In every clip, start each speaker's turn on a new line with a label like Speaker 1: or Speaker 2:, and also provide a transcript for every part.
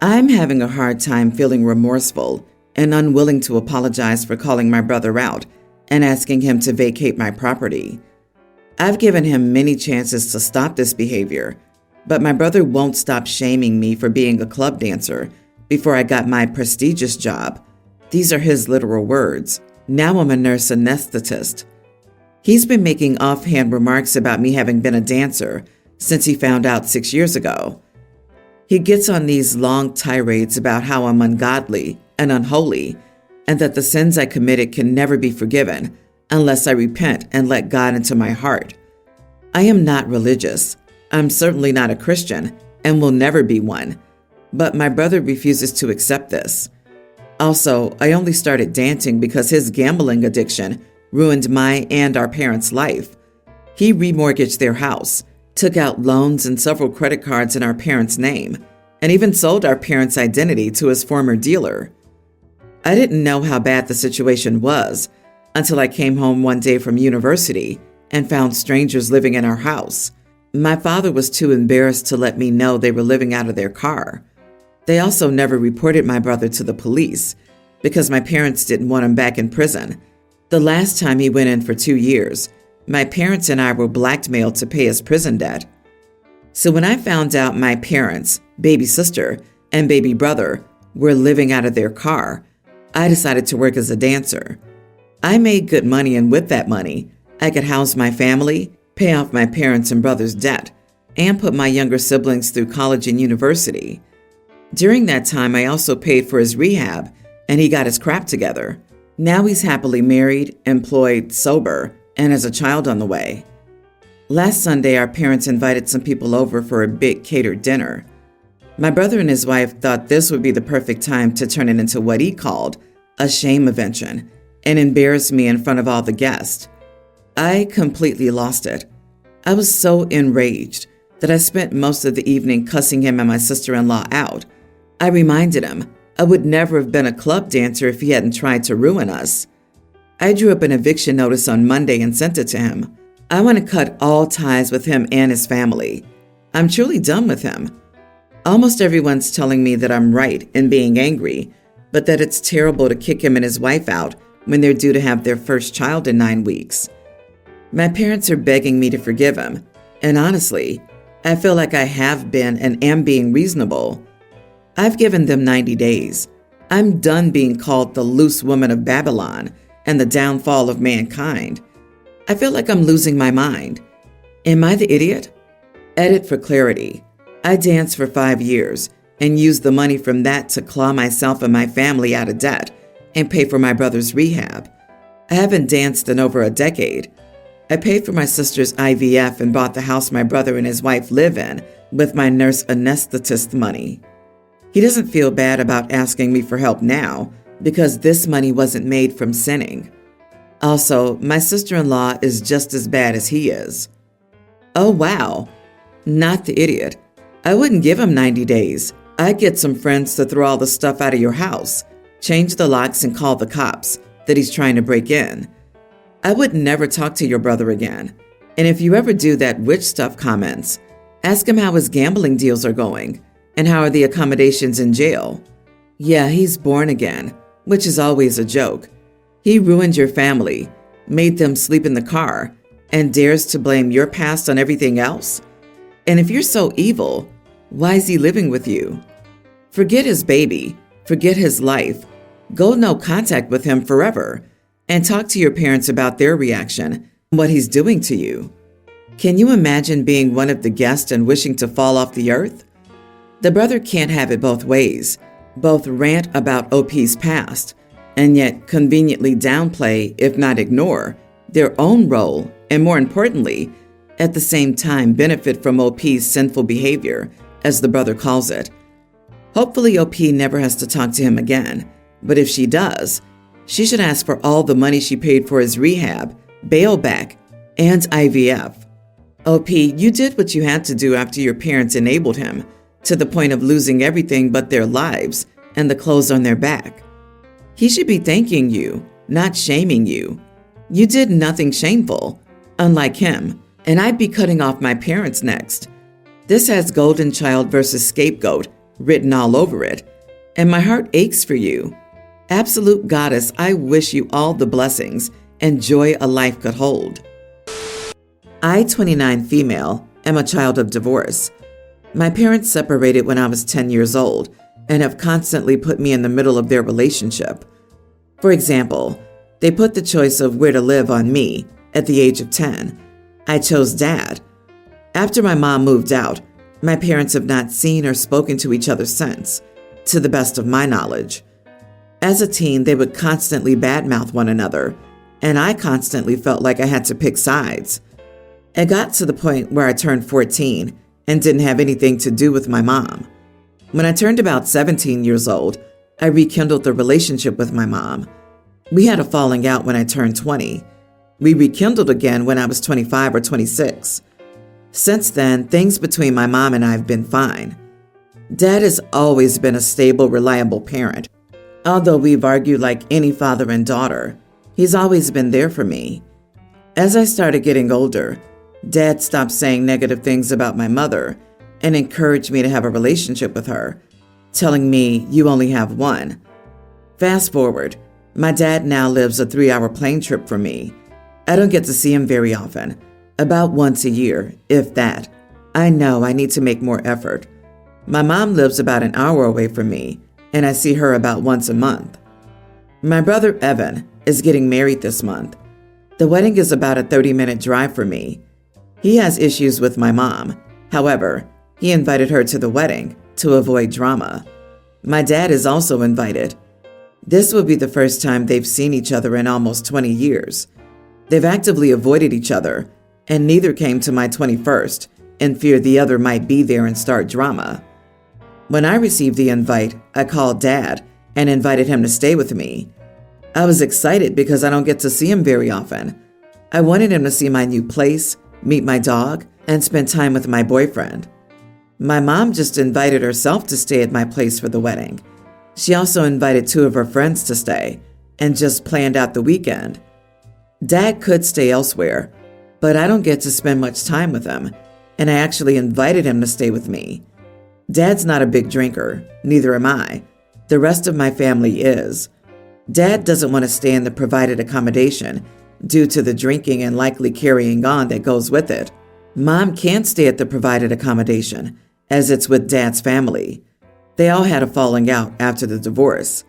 Speaker 1: I'm having a hard time feeling remorseful and unwilling to apologize for calling my brother out and asking him to vacate my property. I've given him many chances to stop this behavior, but my brother won't stop shaming me for being a club dancer before I got my prestigious job. These are his literal words. Now I'm a nurse anesthetist. He's been making offhand remarks about me having been a dancer since he found out 6 years ago. He gets on these long tirades about how I'm ungodly and unholy, and that the sins I committed can never be forgiven unless I repent and let God into my heart. I am not religious. I'm certainly not a Christian and will never be one, but my brother refuses to accept this. Also, I only started dancing because his gambling addiction ruined my and our parents' life. He remortgaged their house, took out loans and several credit cards in our parents' name, and even sold our parents' identity to his former dealer. I didn't know how bad the situation was until I came home one day from university and found strangers living in our house. My father was too embarrassed to let me know they were living out of their car. They also never reported my brother to the police because my parents didn't want him back in prison. The last time he went in for 2 years, my parents and I were blackmailed to pay his prison debt. So when I found out my parents, baby sister, and baby brother were living out of their car, I decided to work as a dancer. I made good money, and with that money, I could house my family, pay off my parents' and brother's debt, and put my younger siblings through college and university. During that time, I also paid for his rehab, and he got his crap together. Now he's happily married, employed, sober, and has a child on the way. Last Sunday, our parents invited some people over for a big catered dinner. My brother and his wife thought this would be the perfect time to turn it into what he called a shame-avention and embarrass me in front of all the guests. I completely lost it. I was so enraged that I spent most of the evening cussing him and my sister-in-law out. I reminded him I would never have been a club dancer if he hadn't tried to ruin us. I drew up an eviction notice on Monday and sent it to him. I want to cut all ties with him and his family. I'm truly done with him. Almost everyone's telling me that I'm right in being angry, but that it's terrible to kick him and his wife out when they're due to have their first child in 9 weeks. My parents are begging me to forgive him, and honestly, I feel like I have been and am being reasonable. I've given them 90 days. I'm done being called the loose woman of Babylon and the downfall of mankind. I feel like I'm losing my mind. Am I the idiot? Edit for clarity. I danced for 5 years and used the money from that to claw myself and my family out of debt and pay for my brother's rehab. I haven't danced in over a decade. I paid for my sister's IVF and bought the house my brother and his wife live in with my nurse anesthetist money. He doesn't feel bad about asking me for help now because this money wasn't made from sinning. Also, my sister-in-law is just as bad as he is. Oh wow, not the idiot. I wouldn't give him 90 days. I'd get some friends to throw all the stuff out of your house, change the locks, and call the cops that he's trying to break in. I would never talk to your brother again. And if you ever do that witch stuff comments, ask him how his gambling deals are going and how are the accommodations in jail. Yeah, he's born again, which is always a joke. He ruined your family, made them sleep in the car, and dares to blame your past on everything else? And if you're so evil, why is he living with you? Forget his baby, forget his life, go no contact with him forever, and talk to your parents about their reaction, what he's doing to you. Can you imagine being one of the guests and wishing to fall off the earth? The brother can't have it both ways, both rant about OP's past, and yet conveniently downplay, if not ignore, their own role, and more importantly, at the same time benefit from OP's sinful behavior, as the brother calls it. Hopefully OP never has to talk to him again, but if she does, she should ask for all the money she paid for his rehab, bail back, and IVF. OP, you did what you had to do after your parents enabled him, to the point of losing everything but their lives and the clothes on their back. He should be thanking you, not shaming you. You did nothing shameful, unlike him, and I'd be cutting off my parents next. This has golden child versus scapegoat written all over it, and my heart aches for you. Absolute goddess, I wish you all the blessings and joy a life could hold. I, 29 female, am a child of divorce. My parents separated when I was 10 years old and have constantly put me in the middle of their relationship. For example, they put the choice of where to live on me at the age of 10. I chose Dad. After my mom moved out, my parents have not seen or spoken to each other since, to the best of my knowledge. As a teen, they would constantly badmouth one another, and I constantly felt like I had to pick sides. It got to the point where I turned 14 and didn't have anything to do with my mom. When I turned about 17 years old, I rekindled the relationship with my mom. We had a falling out when I turned 20. We rekindled again when I was 25 or 26. Since then, things between my mom and I have been fine. Dad has always been a stable, reliable parent. Although we've argued like any father and daughter, he's always been there for me. As I started getting older, Dad stopped saying negative things about my mother and encouraged me to have a relationship with her, telling me, "You only have one." Fast forward, my dad now lives a 3-hour plane trip from me. I don't get to see him very often, about once a year, if that. I know I need to make more effort. My mom lives about an hour away from me, and I see her about once a month. My brother Evan is getting married this month. The wedding is about a 30-minute drive for me. He has issues with my mom. However, he invited her to the wedding to avoid drama. My dad is also invited. This will be the first time they've seen each other in almost 20 years. They've actively avoided each other, and neither came to my 21st in fear the other might be there and start drama. When I received the invite, I called Dad and invited him to stay with me. I was excited because I don't get to see him very often. I wanted him to see my new place, meet my dog, and spend time with my boyfriend. My mom just invited herself to stay at my place for the wedding. She also invited 2 of her friends to stay and just planned out the weekend. Dad could stay elsewhere, but I don't get to spend much time with him, and I actually invited him to stay with me. Dad's not a big drinker, neither am I. The rest of my family is. Dad doesn't want to stay in the provided accommodation due to the drinking and likely carrying on that goes with it. Mom can't stay at the provided accommodation, as it's with Dad's family. They all had a falling out after the divorce.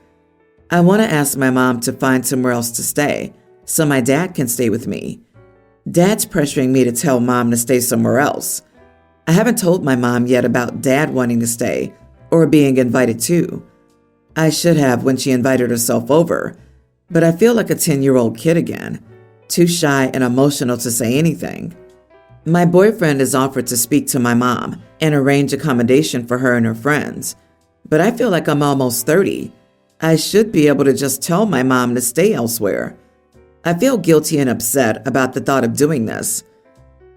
Speaker 1: I want to ask my mom to find somewhere else to stay, so my dad can stay with me. Dad's pressuring me to tell Mom to stay somewhere else. I haven't told my mom yet about Dad wanting to stay or being invited too. I should have when she invited herself over, but I feel like a 10-year-old kid again, too shy and emotional to say anything. My boyfriend has offered to speak to my mom and arrange accommodation for her and her friends, but I feel like I'm almost 30. I should be able to just tell my mom to stay elsewhere. I feel guilty and upset about the thought of doing this.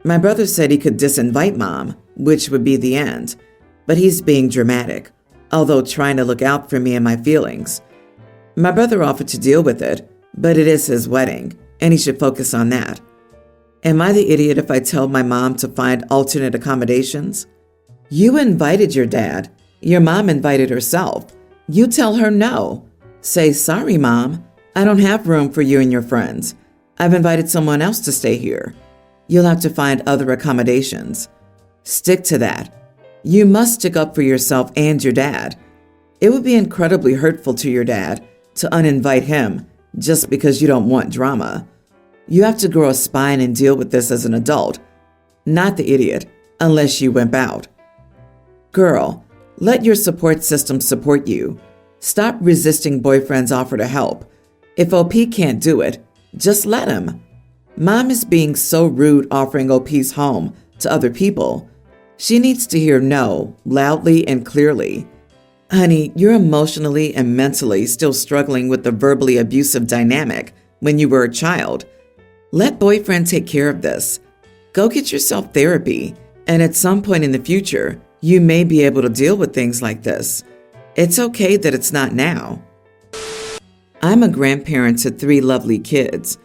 Speaker 1: My brother said he could disinvite Mom, which would be the end, but he's being dramatic, although trying to look out for me and my feelings. My brother offered to deal with it, but it is his wedding, and he should focus on that. Am I the idiot if I tell my mom to find alternate accommodations? You invited your dad. Your mom invited herself. You tell her no. Say, "Sorry, Mom. I don't have room for you and your friends. I've invited someone else to stay here. You'll have to find other accommodations." Stick to that. You must stick up for yourself and your dad. It would be incredibly hurtful to your dad to uninvite him just because you don't want drama. You have to grow a spine and deal with this as an adult, not the idiot, unless you wimp out. Girl, let your support system support you. Stop resisting boyfriend's offer to help. If OP can't do it, just let him. Mom is being so rude offering OP's home to other people. She needs to hear no, loudly and clearly. Honey, you're emotionally and mentally still struggling with the verbally abusive dynamic when you were a child. Let boyfriend take care of this. Go get yourself therapy, and at some point in the future, you may be able to deal with things like this. It's okay that it's not now. I'm a grandparent to 3 lovely kids.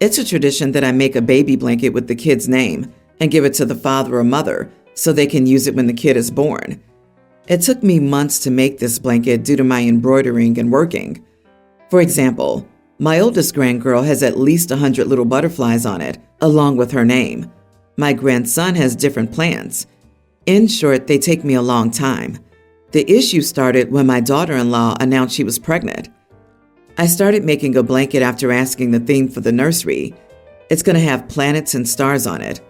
Speaker 1: It's a tradition that I make a baby blanket with the kid's name and give it to the father or mother so they can use it when the kid is born. It took me months to make this blanket due to my embroidering and working. For example, my oldest grandgirl has at least 100 little butterflies on it, along with her name. My grandson has different plants. In short, they take me a long time. The issue started when my daughter-in-law announced she was pregnant. I started making a blanket after asking the theme for the nursery. It's going to have planets and stars on it.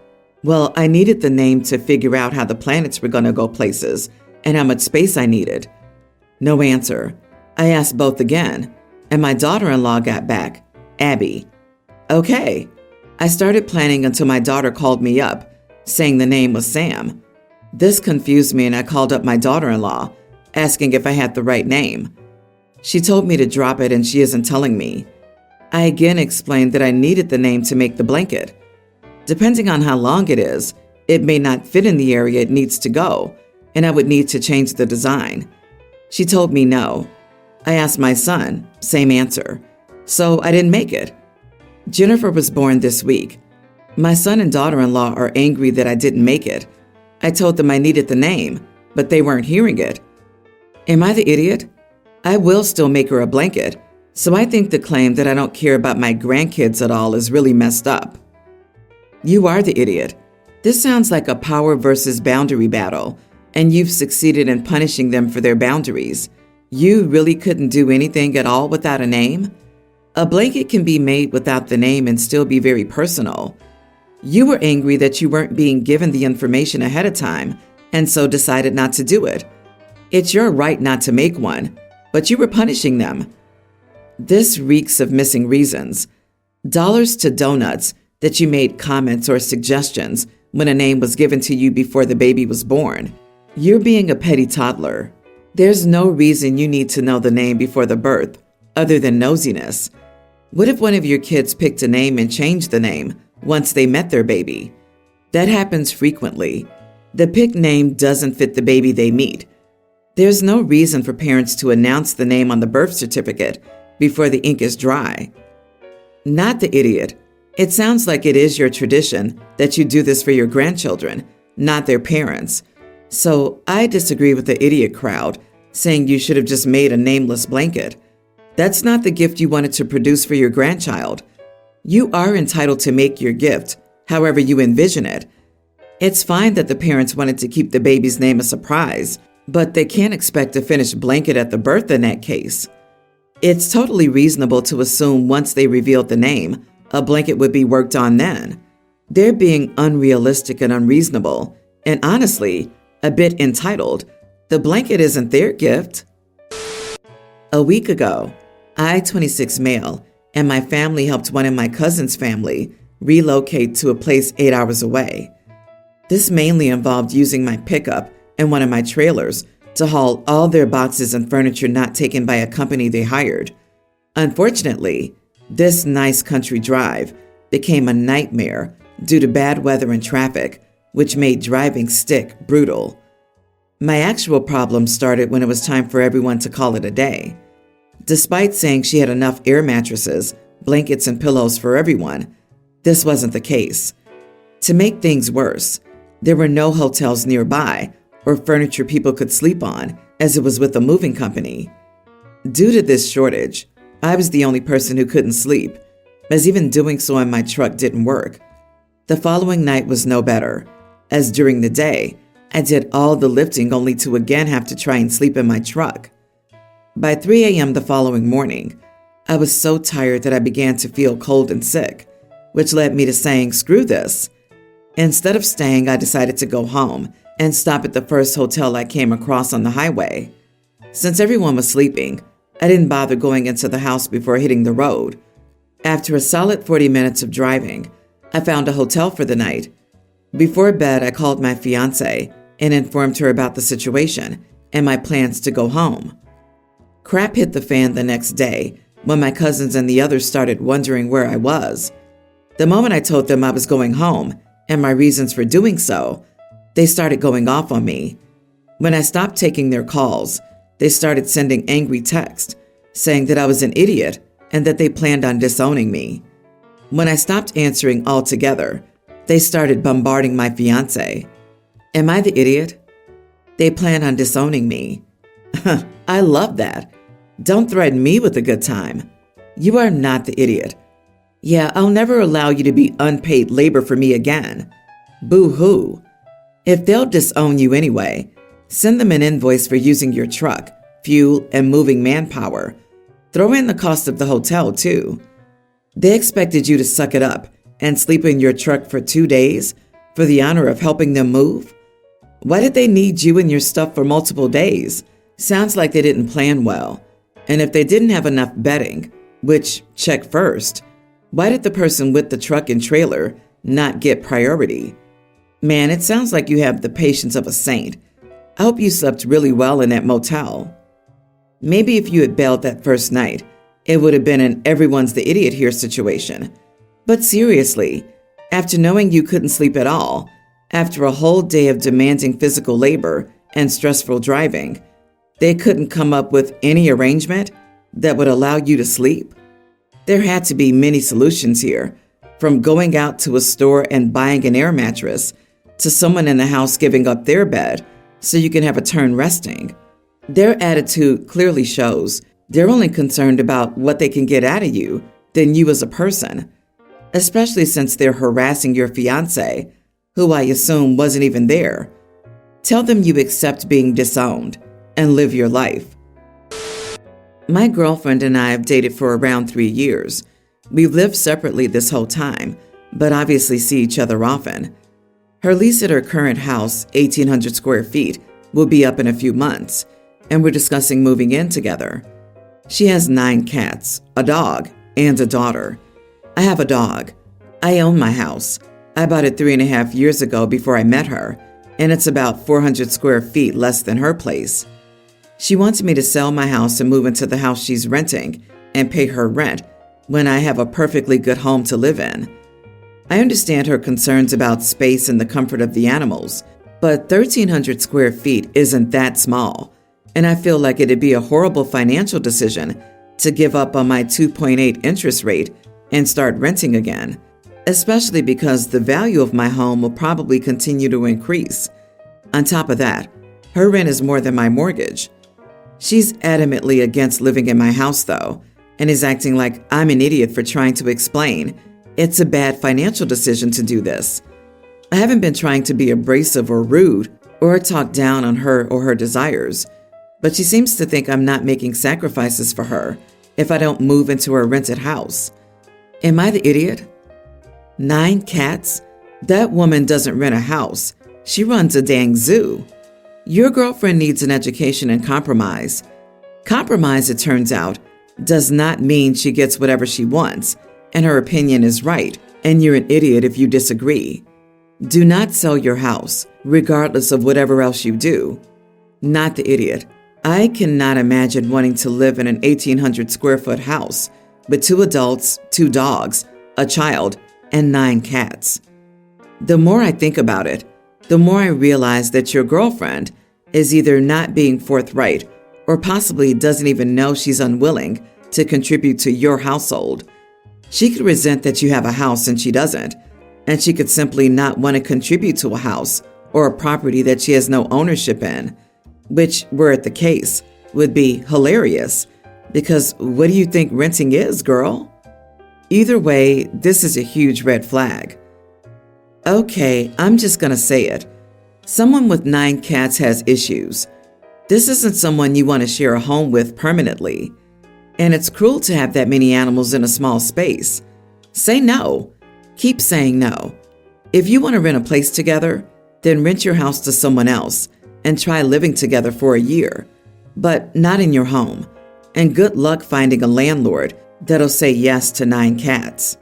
Speaker 1: Well, I needed the name to figure out how the planets were going to go places and how much space I needed. No answer. I asked both again, and my daughter-in-law got back, Abby. Okay. I started planning until my daughter called me up, saying the name was Sam. This confused me, and I called up my daughter-in-law, asking if I had the right name. She told me to drop it, and she isn't telling me. I again explained that I needed the name to make the blanket. Depending on how long it is, it may not fit in the area it needs to go, and I would need to change the design. She told me no. I asked my son, same answer. So I didn't make it. Jennifer was born this week. My son and daughter-in-law are angry that I didn't make it. I told them I needed the name, but they weren't hearing it. Am I the idiot? I will still make her a blanket, so I think the claim that I don't care about my grandkids at all is really messed up. You are the idiot. This sounds like a power versus boundary battle, and you've succeeded in punishing them for their boundaries. You really couldn't do anything at all without a name? A blanket can be made without the name and still be very personal. You were angry that you weren't being given the information ahead of time, and so decided not to do it. It's your right not to make one, but you were punishing them. This reeks of missing reasons. Dollars to donuts that you made comments or suggestions when a name was given to you before the baby was born. You're being a petty toddler. There's no reason you need to know the name before the birth, other than nosiness. What if one of your kids picked a name and changed the name once they met their baby? That happens frequently. The picked name doesn't fit the baby they meet. There's no reason for parents to announce the name on the birth certificate before the ink is dry. Not the idiot. It sounds like it is your tradition that you do this for your grandchildren, not their parents. So I disagree with the idiot crowd saying you should have just made a nameless blanket. That's not the gift you wanted to produce for your grandchild. You are entitled to make your gift however you envision it. It's fine that the parents wanted to keep the baby's name a surprise, but they can't expect a finished blanket at the birth in that case. It's totally reasonable to assume once they revealed the name, a blanket would be worked on then. They're being unrealistic and unreasonable, and honestly, a bit entitled. The blanket isn't their gift. A week ago, I, 26 male, and my family helped one of my cousin's family relocate to a place 8 hours away. This mainly involved using my pickup and one of my trailers to haul all their boxes and furniture not taken by a company they hired. Unfortunately, this nice country drive became a nightmare due to bad weather and traffic, which made driving stick brutal. My actual problem started when it was time for everyone to call it a day. Despite saying she had enough air mattresses, blankets, and pillows for everyone, this wasn't the case. To make things worse, there were no hotels nearby or furniture people could sleep on, as it was with a moving company. Due to this shortage, I was the only person who couldn't sleep, as even doing so in my truck didn't work. The following night was no better, as during the day, I did all the lifting only to again have to try and sleep in my truck. By 3 a.m. the following morning, I was so tired that I began to feel cold and sick, which led me to saying, screw this. Instead of staying, I decided to go home and stop at the first hotel I came across on the highway. Since everyone was sleeping, I didn't bother going into the house before hitting the road. After a solid 40 minutes of driving, I found a hotel for the night. Before bed, I called my fiancée and informed her about the situation and my plans to go home. Crap hit the fan the next day when my cousins and the others started wondering where I was. The moment I told them I was going home and my reasons for doing so, they started going off on me. When I stopped taking their calls, they started sending angry texts saying that I was an idiot and that they planned on disowning me. When I stopped answering altogether, they started bombarding my fiancé. Am I the idiot? They plan on disowning me. I love that. Don't threaten me with a good time. You are not the idiot. Yeah, I'll never allow you to be unpaid labor for me again. Boo-hoo. If they'll disown you anyway, send them an invoice for using your truck, fuel, and moving manpower. Throw in the cost of the hotel, too. They expected you to suck it up and sleep in your truck for 2 days for the honor of helping them move? Why did they need you and your stuff for multiple days? Sounds like they didn't plan well. And if they didn't have enough bedding, which check first, why did the person with the truck and trailer not get priority? Man, it sounds like you have the patience of a saint. I hope you slept really well in that motel. Maybe if you had bailed that first night, it would have been an everyone's the idiot here situation. But seriously, after knowing you couldn't sleep at all, after a whole day of demanding physical labor and stressful driving, they couldn't come up with any arrangement that would allow you to sleep? There had to be many solutions here, from going out to a store and buying an air mattress to someone in the house giving up their bed so you can have a turn resting. Their attitude clearly shows they're only concerned about what they can get out of you than you as a person, especially since they're harassing your fiancé, who I assume wasn't even there. Tell them you accept being disowned and live your life. My girlfriend and I have dated for around 3 years. We've lived separately this whole time, but obviously see each other often. Her lease at her current house, 1,800 square feet, will be up in a few months, and we're discussing moving in together. She has 9 cats, a dog, and a daughter. I have a dog. I own my house. I bought it 3.5 years ago before I met her, and it's about 400 square feet less than her place. She wants me to sell my house and move into the house she's renting and pay her rent when I have a perfectly good home to live in. I understand her concerns about space and the comfort of the animals, but 1,300 square feet isn't that small, and I feel like it'd be a horrible financial decision to give up on my 2.8 interest rate and start renting again, especially because the value of my home will probably continue to increase. On top of that, her rent is more than my mortgage. She's adamantly against living in my house, though, and is acting like I'm an idiot for trying to explain it's a bad financial decision to do this. I haven't been trying to be abrasive or rude or talk down on her or her desires, but she seems to think I'm not making sacrifices for her if I don't move into her rented house. Am I the idiot? 9 cats? That woman doesn't rent a house. She runs a dang zoo. Your girlfriend needs an education and compromise. Compromise, it turns out, does not mean she gets whatever she wants, and her opinion is right, and you're an idiot if you disagree. Do not sell your house, regardless of whatever else you do. Not the idiot. I cannot imagine wanting to live in an 1,800 square foot house with 2 adults, 2 dogs, a child, and 9 cats. The more I think about it, the more I realize that your girlfriend is either not being forthright or possibly doesn't even know she's unwilling to contribute to your household. She could resent that you have a house and she doesn't, and she could simply not want to contribute to a house or a property that she has no ownership in, which, were it the case, would be hilarious, because what do you think renting is, girl? Either way, this is a huge red flag. Okay, I'm just gonna say it. Someone with 9 cats has issues. This isn't someone you want to share a home with permanently. And it's cruel to have that many animals in a small space. Say no. Keep saying no. If you want to rent a place together, then rent your house to someone else and try living together for a year, but not in your home. And good luck finding a landlord that'll say yes to 9 cats.